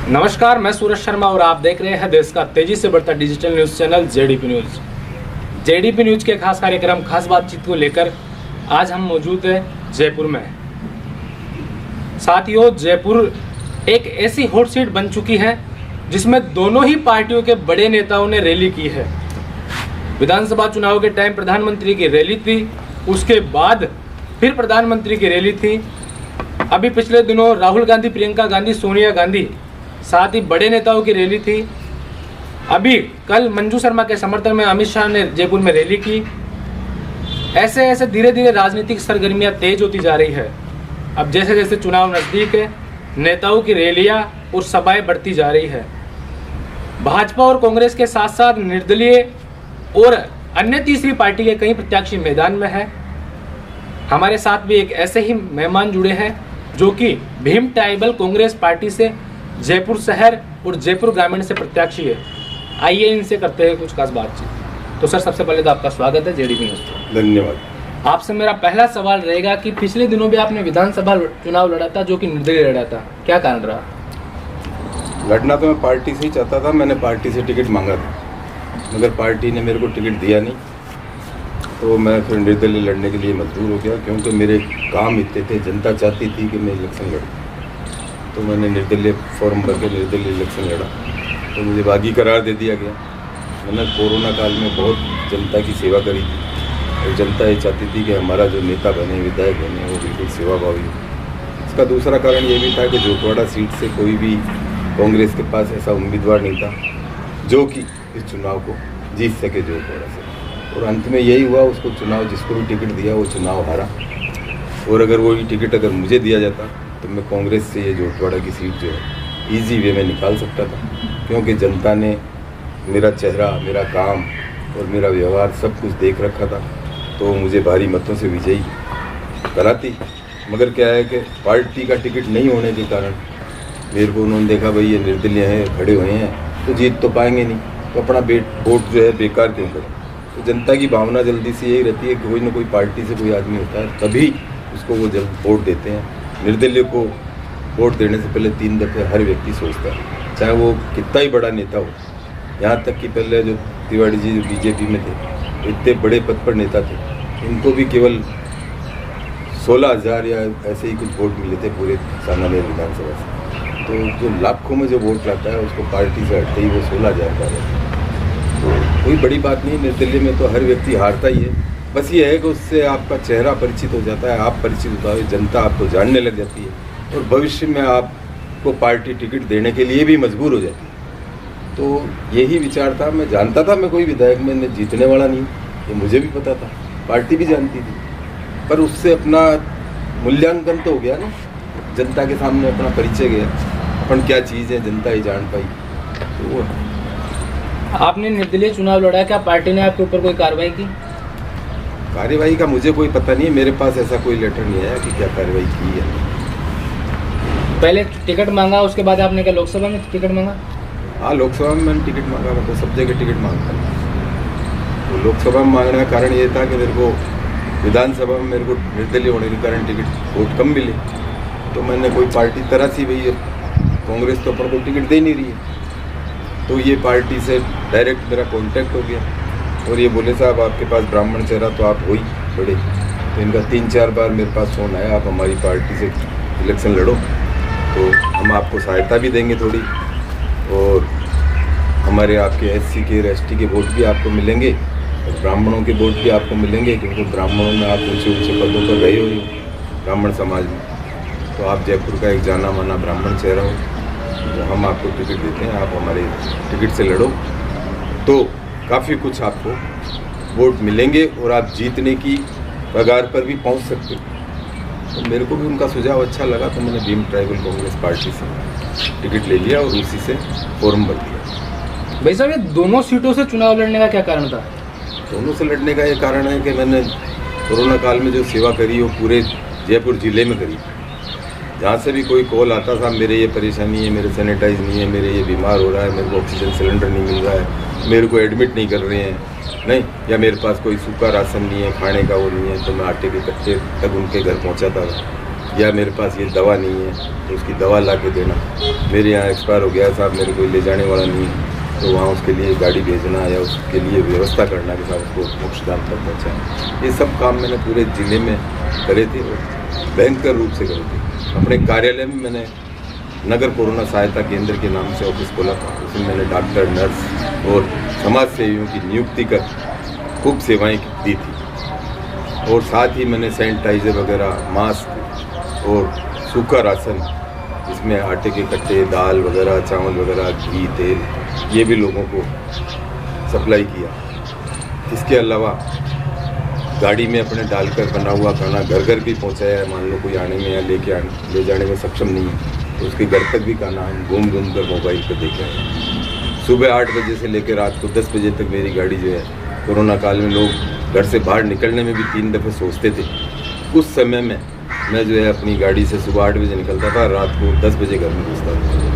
नमस्कार, मैं सूरज शर्मा और आप देख रहे हैं देश का तेजी से बढ़ता digital news channel JDP news. JDP news के खास कार्यक्रम खास बातचीत को लेकर आज हम मौजूद हैं जयपुर में। साथियों, जयपुर एक ऐसी हॉट सीट बन चुकी है जिसमें दोनों ही पार्टियों के बड़े नेताओं ने रैली की है। विधानसभा चुनाव के टाइम प्रधानमंत्री की रैली थी, उसके बाद फिर प्रधानमंत्री की रैली थी। अभी पिछले दिनों राहुल गांधी, प्रियंका गांधी, सोनिया गांधी, साथ ही बड़े नेताओं की रैली थी। अभी कल मंजू शर्मा के समर्थन में अमित शाह ने जयपुर में रैली की। ऐसे ऐसे धीरे धीरे राजनीतिक सरगर्मियां तेज होती जा रही है। अब जैसे जैसे चुनाव नज़दीक है, नेताओं की रैलियां और सभाएं बढ़ती जा रही है। भाजपा और कांग्रेस के साथ साथ निर्दलीय और अन्य तीसरी पार्टी के कई प्रत्याशी मैदान में है। हमारे साथ भी एक ऐसे ही मेहमान जुड़े हैं जो कि भीम ट्राइबल कांग्रेस पार्टी से जयपुर शहर और जयपुर ग्रामीण से प्रत्याशी है। आइए इनसे करते हैं कुछ खास बातचीत। तो सर, सबसे पहले तो आपका स्वागत है जेडीपी न्यूज़। धन्यवाद। आपसे मेरा पहला सवाल रहेगा कि पिछले दिनों भी आपने विधानसभा चुनाव लड़ा था, जो कि निर्दलीय लड़ा था, क्या कारण रहा? लड़ना तो मैं पार्टी से ही चाहता था। मैंने पार्टी से टिकट मांगा था, मगर पार्टी ने मेरे को टिकट दिया नहीं, तो मैं फिर निर्दलीय लड़ने के लिए मजबूर हो गया, क्योंकि मेरे काम इतने थे। जनता चाहती थी कि मैं इलेक्शन लड़ूँ, तो मैंने निर्दलीय फॉर्म भर के निर्दलीय इलेक्शन लड़ा, तो मुझे बागी करार दे दिया गया। मैंने कोरोना काल में बहुत जनता की सेवा करी थी, और जनता ये चाहती थी कि हमारा जो नेता बने, विधायक बने, वो बिल्कुल सेवाभावी हो। इसका दूसरा कारण ये भी था कि जोटवाड़ा सीट से कोई भी कांग्रेस के पास ऐसा उम्मीदवार नहीं था जो कि इस चुनाव को जीत सके जोटवाड़ा से। और अंत में यही हुआ, उसको चुनाव, जिसको भी टिकट दिया वो चुनाव हारा। और अगर वही टिकट अगर मुझे दिया जाता तो मैं कांग्रेस से ये जोटवाड़ा की सीट जो है ईजी वे में निकाल सकता था, क्योंकि जनता ने मेरा चेहरा, मेरा काम और मेरा व्यवहार सब कुछ देख रखा था, तो मुझे भारी मतों से विजयी कराती। मगर क्या है कि पार्टी का टिकट नहीं होने के कारण मेरे को उन्होंने देखा, भाई ये निर्दलीय हैं, खड़े हुए हैं, तो जीत तो पाएंगे नहीं, तो अपना वोट जो है बेकार क्यों करें। तो जनता की भावना जल्दी से यही रहती है कि कोई ना कोई पार्टी से कोई आदमी होता है, तभी उसको वो जल्द वोट देते हैं। निर्दलीय को वोट देने से पहले 3 दफ़े हर व्यक्ति सोचता है, चाहे वो कितना ही बड़ा नेता हो। यहाँ तक कि पहले जो तिवारी जी जो बीजेपी में थे, तो इतने बड़े पद पर नेता थे, इनको भी केवल 16,000 या ऐसे ही कुछ वोट मिले थे पूरे सामान्य विधानसभा से। तो जो लाखों में जो वोट लाता है, उसको पार्टी से हटते ही वो 16,000 का है। तो कोई बड़ी बात नहीं, निर्दलीय में तो हर व्यक्ति हारता ही है। बस ये है कि उससे आपका चेहरा परिचित हो जाता है, आप परिचित होता है, जनता आपको जानने लग जाती है, और भविष्य में आपको पार्टी टिकट देने के लिए भी मजबूर हो जाती है। तो यही विचार था। मैं जानता था मैं कोई विधायक में जीतने वाला नहीं, ये मुझे भी पता था, पार्टी भी जानती थी, पर उससे अपना मूल्यांकन तो हो गया ना, जनता के सामने अपना परिचय गया, अपन क्या चीज़ है जनता ही जान पाई। तो वो आपने निर्दलीय चुनाव लड़ा, क्या पार्टी ने आपके ऊपर कोई कार्रवाई की? कार्यवाही का मुझे कोई पता नहीं है, मेरे पास ऐसा कोई लेटर नहीं आया कि क्या कार्रवाई की है। पहले टिकट मांगा, उसके बाद आपने क्या लोकसभा में टिकट मांगा? हाँ, लोकसभा में मैंने टिकट मांगा, मतलब सब जगह टिकट मांगता था। तो लोकसभा में मांगने का कारण ये था कि मेरे को विधानसभा में मेरे को निर्दलीय होने के कारण टिकट वोट कम मिले, तो मैंने कोई पार्टी तरह सी, भाई कांग्रेस तो अपन को टिकट दे नहीं रही है, तो ये पार्टी से डायरेक्ट मेरा कॉन्टैक्ट हो गया, और ये बोले साहब आपके पास ब्राह्मण चेहरा तो आप हो ही बड़े। तो इनका 3-4 बार मेरे पास फ़ोन आया, आप हमारी पार्टी से इलेक्शन लड़ो, तो हम आपको सहायता भी देंगे थोड़ी, और हमारे आपके SC के ST के वोट भी आपको मिलेंगे, और ब्राह्मणों के वोट भी आपको मिलेंगे, क्योंकि ब्राह्मणों में आप ऊँचे ऊँचे पदों पर रहे हुए हो ब्राह्मण समाज में, तो आप जयपुर का एक जाना माना ब्राह्मण चेहरा हो, तो हम आपको टिकट देते हैं, आप हमारे टिकट से लड़ो, तो काफ़ी कुछ आपको वोट मिलेंगे और आप जीतने की कगार पर भी पहुंच सकते हो। तो मेरे को भी उनका सुझाव अच्छा लगा, तो मैंने भीम ट्राइबल कांग्रेस पार्टी से टिकट ले लिया और उसी से फॉर्म भर दिया। भाई साहब, ये दोनों सीटों से चुनाव लड़ने का क्या कारण था? दोनों से लड़ने का ये कारण है कि मैंने कोरोना काल में जो सेवा करी वो पूरे जयपुर ज़िले में करी। जहाँ से भी कोई कॉल आता था, मेरे ये परेशानी है, मेरे सैनिटाइज नहीं है, मेरे ये बीमार हो रहा है, मेरे को ऑक्सीजन सिलेंडर नहीं मिल रहा है, मेरे को एडमिट नहीं कर रहे हैं, नहीं, या मेरे पास कोई सूखा राशन नहीं है, खाने का वो नहीं है, तो मैं आटे के कट्टे तक उनके घर पहुँचाता था। या मेरे पास ये दवा नहीं है तो उसकी दवा ला के देना, मेरे यहाँ एक्सपायर हो गया साहब, मेरे कोई ले जाने वाला नहीं है तो वहाँ उसके लिए गाड़ी भेजना या उसके लिए व्यवस्था करना कि साहब उसको मोक्षधाम तक पहुँचाएँ। ये सब काम मैंने पूरे ज़िले में करे थे और भयंकर रूप से करे थे। अपने कार्यालय में मैंने नगर कोरोना सहायता केंद्र के नाम से ऑफिस खोला था। उसमें मैंने डॉक्टर, नर्स और समाज सेवियों की नियुक्ति कर खूब सेवाएं दी थी और साथ ही मैंने सैनिटाइज़र वगैरह, मास्क और सूखा राशन, इसमें आटे के कट्टे, दाल वगैरह, चावल वगैरह, घी, तेल, ये भी लोगों को सप्लाई किया। इसके अलावा गाड़ी में अपने डालकर बना हुआ खाना घर घर भी पहुंचाया है। मान लो कोई आने में या ले जाने में सक्षम नहीं है तो उसके घर तक भी खाना हम घूम कर मोबाइल पर देखे हैं। सुबह 8 बजे से लेकर रात को 10 बजे तक मेरी गाड़ी जो है, कोरोना काल में लोग घर से बाहर निकलने में भी 3 दफ़े सोचते थे, उस समय में मैं जो है अपनी गाड़ी से सुबह 8 बजे निकलता था, रात को 10 बजे घर में घुसता था।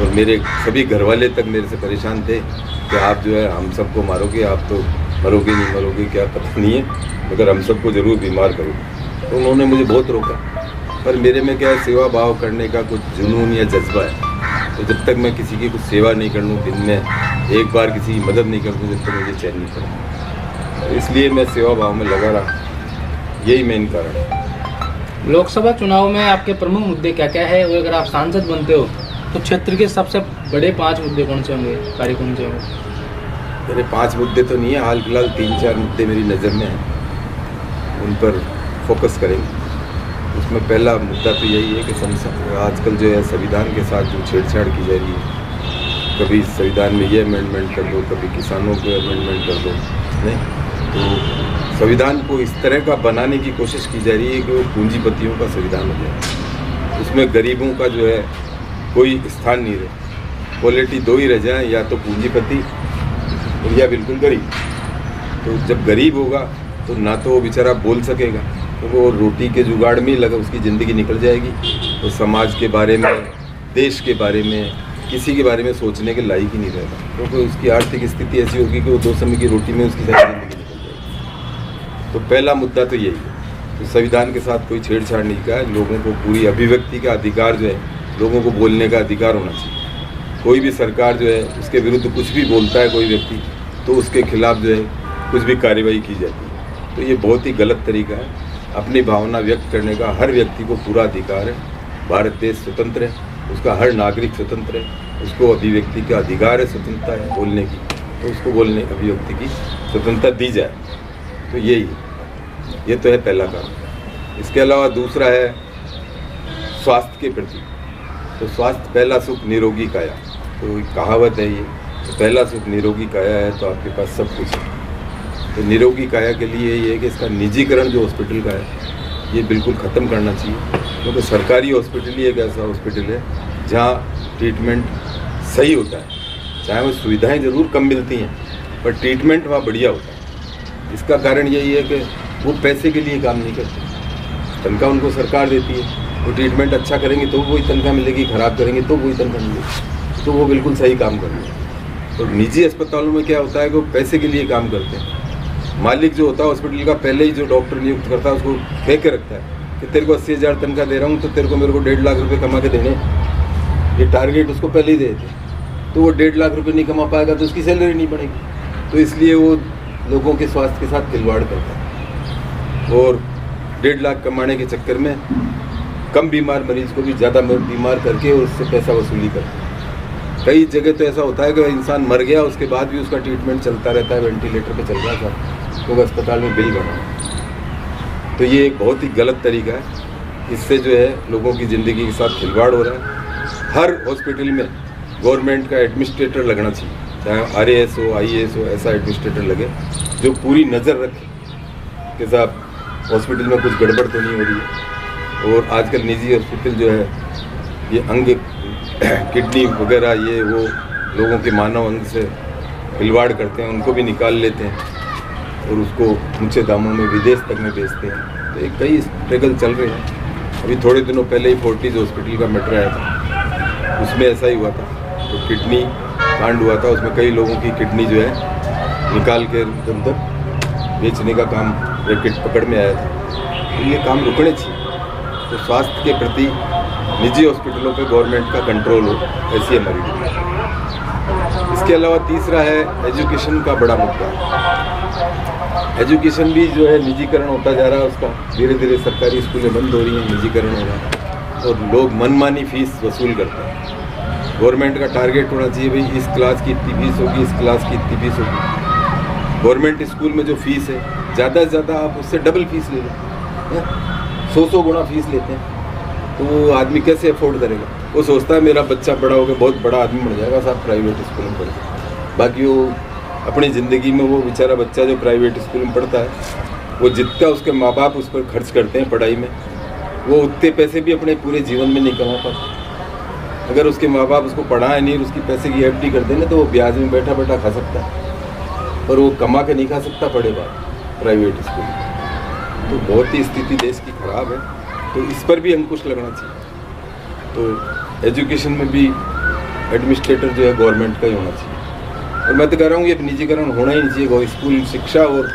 और मेरे सभी घर वाले तक मेरे से परेशान थे कि आप जो है हम सबको मारोगे, आप तो मरोगे नहीं मरोगे क्या पता नहीं है, मगर हम सबको ज़रूर बीमार करोगे। तो उन्होंने मुझे बहुत रोका, पर मेरे में क्या है, सेवा भाव करने का कुछ जुनून या जज्बा है। तो जब तक मैं किसी की कुछ सेवा नहीं कर लूँ, दिन में एक बार किसी की मदद नहीं कर दूँ, जब तक मुझे चैन नहीं पड़ता। तो इसलिए मैं सेवा भाव में लगा रहा, यही मेन कारण है। लोकसभा चुनाव में आपके प्रमुख मुद्दे क्या क्या है, और अगर आप सांसद बनते हो तो क्षेत्र के सबसे बड़े 5 मुद्दे कौन से होंगे, कार्य कौन से होंगे? मेरे 5 मुद्दे तो नहीं है, हाल फिलहाल 3-4 मुद्दे मेरी नज़र में हैं, उन पर फोकस करेंगे। उसमें पहला मुद्दा तो यही है कि आजकल जो है संविधान के साथ जो छेड़छाड़ की जा रही है, कभी संविधान में ये अमेंडमेंट कर दो, कभी किसानों को अमेंडमेंट कर दो, नहीं तो संविधान को इस तरह का बनाने की कोशिश की जा रही है कि वो पूंजीपतियों का संविधान हो जाए, उसमें गरीबों का जो है कोई स्थान नहीं रहे। क्वालिटी 2 ही रह जाए, या तो पूंजीपति और या बिल्कुल गरीब। तो जब गरीब होगा तो ना तो वो बेचारा बोल सकेगा, तो वो रोटी के जुगाड़ में ही लगा, उसकी ज़िंदगी निकल जाएगी। तो समाज के बारे में, देश के बारे में, किसी के बारे में सोचने के लायक ही नहीं रहेगा, क्योंकि उसकी आर्थिक स्थिति ऐसी होगी कि वो 2 समय की रोटी में उसकी सारी ज़िंदगी निकल जाएगी। तो पहला मुद्दा तो यही है, तो संविधान के साथ कोई छेड़छाड़ नहीं का है। लोगों को पूरी अभिव्यक्ति का अधिकार जो है, लोगों को बोलने का अधिकार होना चाहिए। कोई भी सरकार जो है उसके विरुद्ध कुछ भी बोलता है कोई व्यक्ति, तो उसके खिलाफ जो है कुछ भी कार्रवाई की जाती है। तो ये बहुत ही गलत तरीका है। अपनी भावना व्यक्त करने का हर व्यक्ति को पूरा अधिकार है। भारत देश स्वतंत्र है, उसका हर नागरिक स्वतंत्र है, उसको अभिव्यक्ति का अधिकार है, स्वतंत्रता है बोलने की, तो उसको बोलने अभिव्यक्ति की स्वतंत्रता दी जाए। तो यही ये तो है पहला काम। इसके अलावा दूसरा है स्वास्थ्य के प्रति। तो स्वास्थ्य पहला सुख निरोगी काया, तो कहावत है ये, तो पहला सुख निरोगी काया है तो आपके पास सब कुछ है। तो निरोगी काया के लिए ये है कि इसका निजीकरण जो हॉस्पिटल का है ये बिल्कुल ख़त्म करना चाहिए, क्योंकि सरकारी हॉस्पिटल ही एक ऐसा हॉस्पिटल है जहाँ ट्रीटमेंट सही होता है। चाहे वो सुविधाएं ज़रूर कम मिलती हैं, पर ट्रीटमेंट वहाँ बढ़िया होता है। इसका कारण यही है कि वो पैसे के लिए काम नहीं करते, तनख्वाह उनको सरकार देती है। वो ट्रीटमेंट अच्छा करेंगे तो वही तनख्वाह मिलेगी, ख़राब करेंगे तो वही तनख्वाह मिलेगी, तो वो बिल्कुल सही काम करेंगे। तो निजी अस्पतालों में क्या होता है कि वो पैसे के लिए काम करते हैं। मालिक जो होता है हॉस्पिटल का, पहले ही जो डॉक्टर नियुक्त करता है उसको कह के रखता है कि तेरे को 80,000 तनख्वाह दे रहा हूँ, तो तेरे को मेरे को 1.5 लाख रुपये कमा के देने, ये टारगेट उसको पहले ही दे देते। तो वो 1.5 लाख रुपये नहीं कमा पाएगा तो उसकी सैलरी नहीं बढ़ेगी। तो इसलिए वो लोगों के स्वास्थ्य के साथ खिलवाड़ करता है और 1.5 लाख कमाने के चक्कर में कम बीमार मरीज को भी ज़्यादा बीमार करके और उससे पैसा वसूली करते हैं। कई जगह तो ऐसा होता है कि इंसान मर गया, उसके बाद भी उसका ट्रीटमेंट चलता रहता है, वेंटिलेटर पे चल रहा था, क्योंकि अस्पताल में बिल बना। तो ये एक बहुत ही गलत तरीका है। इससे जो है लोगों की ज़िंदगी के साथ खिलवाड़ हो रहा है। हर हॉस्पिटल में गवर्नमेंट का एडमिनिस्ट्रेटर लगना चाहिए, चाहे RAS हो, IAS हो, ऐसा एडमिनिस्ट्रेटर लगे जो पूरी नज़र रखे कि साहब हॉस्पिटल में कुछ गड़बड़ तो नहीं हो रही है। और आजकल निजी हॉस्पिटल जो है ये अंग किडनी वगैरह ये वो लोगों के मानव अंग से खिलवाड़ करते हैं, उनको भी निकाल लेते हैं और उसको ऊंचे दामों में विदेश तक में बेचते हैं। तो ये कई स्ट्रगल चल रहे हैं। अभी थोड़े दिनों पहले ही फोर्टिस हॉस्पिटल का मैटर आया था, उसमें ऐसा ही हुआ था। तो किडनी कांड हुआ था, उसमें कई लोगों की किडनी जो है निकाल के अंदर बेचने का काम रैकेट पकड़ में आया था। तो ये काम रुकने चाहिए। तो स्वास्थ्य के प्रति निजी हॉस्पिटलों पे गवर्नमेंट का कंट्रोल हो, ऐसी हमारी डिमांड है। इसके अलावा तीसरा है एजुकेशन का बड़ा मुद्दा। एजुकेशन भी जो है निजीकरण होता जा रहा है, उसका धीरे धीरे सरकारी स्कूलें बंद हो रही हैं, निजीकरण हो रहा है और लोग मनमानी फीस वसूल करते हैं। गवर्नमेंट का टारगेट होना चाहिए भाई इस क्लास की इतनी फीस होगी, इस क्लास की इतनी फीस होगी। गवर्नमेंट स्कूल में जो फीस है ज़्यादा से ज़्यादा आप उससे डबल फीस ले लो, 100 गुना फीस लेते हैं, तो वो आदमी कैसे अफोर्ड करेगा? वो सोचता है मेरा बच्चा बड़ा हो गया बहुत बड़ा आदमी बन जाएगा साहब प्राइवेट स्कूल में पढ़े। बाकी वो अपनी ज़िंदगी में वो बेचारा बच्चा जो प्राइवेट स्कूल में पढ़ता है वो जितना उसके माँ बाप उस पर खर्च करते हैं पढ़ाई में, वो उतने पैसे भी अपने पूरे जीवन में नहीं कमा पाता। अगर उसके माँ बाप उसको पढ़ाए नहीं और उसकी पैसे की FD कर देना तो वो ब्याज में बैठा बैठा खा सकता है, पर वो कमा के नहीं खा सकता पढ़ेगा प्राइवेट स्कूल में। तो बहुत ही स्थिति देश की खराब है, तो इस पर भी अंकुश लगना चाहिए। तो एजुकेशन में भी एडमिनिस्ट्रेटर जो है गवर्नमेंट का ही होना चाहिए। और मैं तो कह रहा हूँ ये निजीकरण होना ही नहीं चाहिए। स्कूल शिक्षा और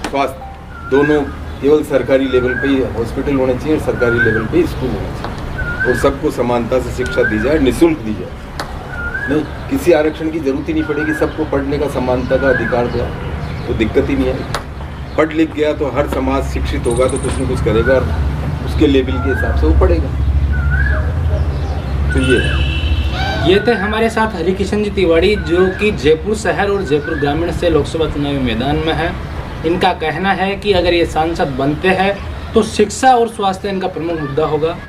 स्वास्थ्य दोनों केवल सरकारी लेवल पे ही हॉस्पिटल होने चाहिए, सरकारी लेवल पे ही स्कूल होना चाहिए और सबको समानता से शिक्षा दी जाए, निःशुल्क दी जाए। नहीं किसी आरक्षण की जरूरत ही नहीं पड़ेगी, सबको पढ़ने का समानता का अधिकार दिया तो दिक्कत ही नहीं है। पढ़ लिख गया तो हर समाज शिक्षित होगा तो कुछ न कुछ करेगा और उसके लेवल के हिसाब से वो पढ़ेगा। तो ये थे हमारे साथ हरिकिशन जी तिवारी, जो कि जयपुर शहर और जयपुर ग्रामीण से लोकसभा चुनावी मैदान में है। इनका कहना है कि अगर ये सांसद बनते हैं तो शिक्षा और स्वास्थ्य इनका प्रमुख मुद्दा होगा।